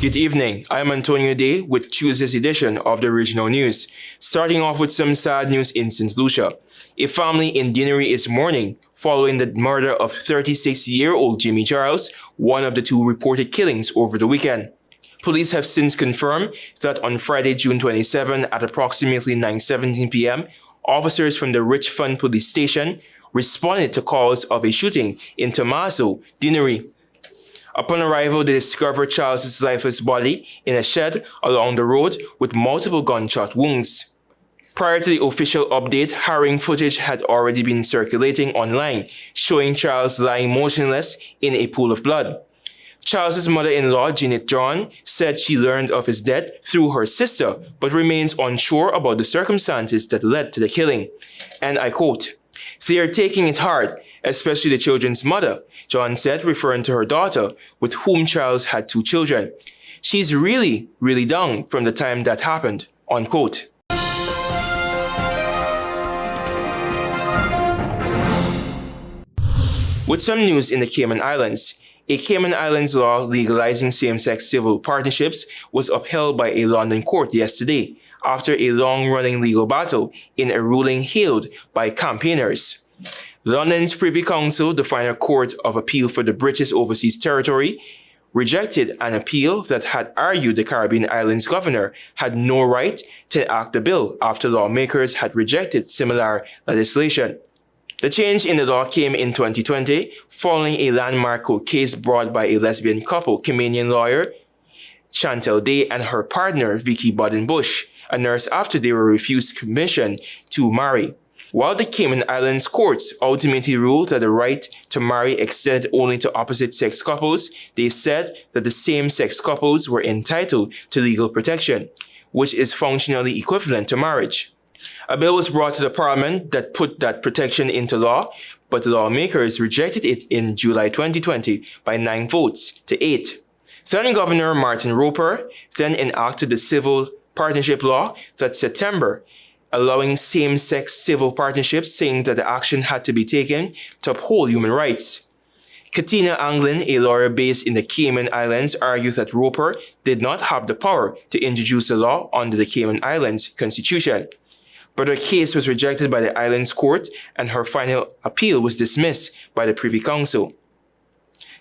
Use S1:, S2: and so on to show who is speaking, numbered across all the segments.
S1: Good evening, I am Antonio Day with Tuesday's edition of the Regional News. Starting off with some sad news in St. Lucia. A family in Dennery is mourning following the murder of 36-year-old Jimmy Charles, one of the two reported killings over the weekend. Police have since confirmed that on Friday, June 27 at approximately 9:17 p.m., officers from the Richfund Police Station responded to calls of a shooting in Tomaso, Dennery. Upon arrival, they discovered Charles's lifeless body in a shed along the road with multiple gunshot wounds. Prior to the official update, harrowing footage had already been circulating online, showing Charles lying motionless in a pool of blood. Charles's mother-in-law, Jeanette John, said she learned of his death through her sister, but remains unsure about the circumstances that led to the killing. And I quote, "They are taking it hard, especially the children's mother," John said, referring to her daughter, with whom Charles had 2 children. "She's really down from the time that happened," unquote. With some news in the Cayman Islands, a Cayman Islands law legalizing same-sex civil partnerships was upheld by a London court yesterday after a long-running legal battle in a ruling hailed by campaigners. London's Privy Council, the final court of appeal for the British Overseas Territory, rejected an appeal that had argued the Caribbean islands governor had no right to enact the bill after lawmakers had rejected similar legislation. The change in the law came in 2020 following a landmark court case brought by a lesbian couple, Caymanian lawyer Chantel Day and her partner Vicky Budden-Bush, a nurse, after they were refused permission to marry. While the Cayman Islands courts ultimately ruled that the right to marry extended only to opposite-sex couples, they said that the same-sex couples were entitled to legal protection, which is functionally equivalent to marriage. A bill was brought to the Parliament that put that protection into law, but the lawmakers rejected it in July 2020 by 9 votes to 8. Then Governor Martin Roper then enacted the civil partnership law that September, allowing same-sex civil partnerships, saying that the action had to be taken to uphold human rights. Katina Anglin, a lawyer based in the Cayman Islands, argued that Roper did not have the power to introduce the law under the Cayman Islands Constitution. But her case was rejected by the Islands Court and her final appeal was dismissed by the Privy Council.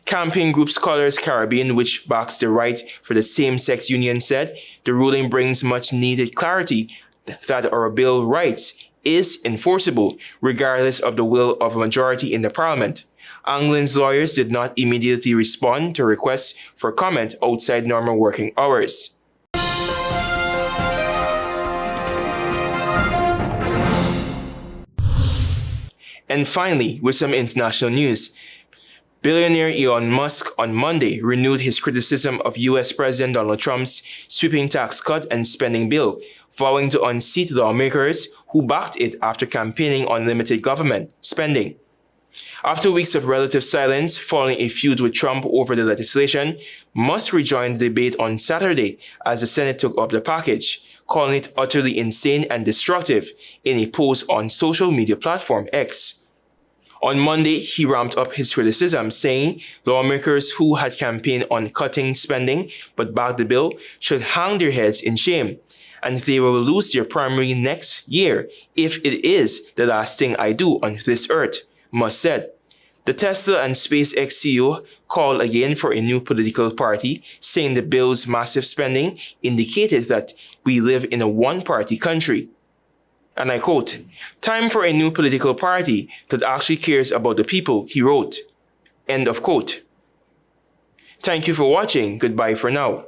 S1: Campaign group Scholars Caribbean, which backs the right for the same-sex union, said the ruling brings much-needed clarity that our bill rights is enforceable regardless of the will of a majority in the Parliament. Anglin's lawyers did not immediately respond to requests for comment outside normal working hours. And finally, with some international news, billionaire Elon Musk on Monday renewed his criticism of U.S. President Donald Trump's sweeping tax cut and spending bill, vowing to unseat lawmakers who backed it after campaigning on limited government spending. After weeks of relative silence following a feud with Trump over the legislation, Musk rejoined the debate on Saturday as the Senate took up the package, calling it utterly insane and destructive in a post on social media platform X. On Monday, he ramped up his criticism, saying lawmakers who had campaigned on cutting spending but backed the bill should hang their heads in shame, and they will lose their primary next year if it is the last thing I do on this earth, Musk said. The Tesla and SpaceX CEO called again for a new political party, saying the bill's massive spending indicated that we live in a one-party country. And I quote, "Time for a new political party that actually cares about the people," he wrote. End of quote. Thank you for watching. Goodbye for now.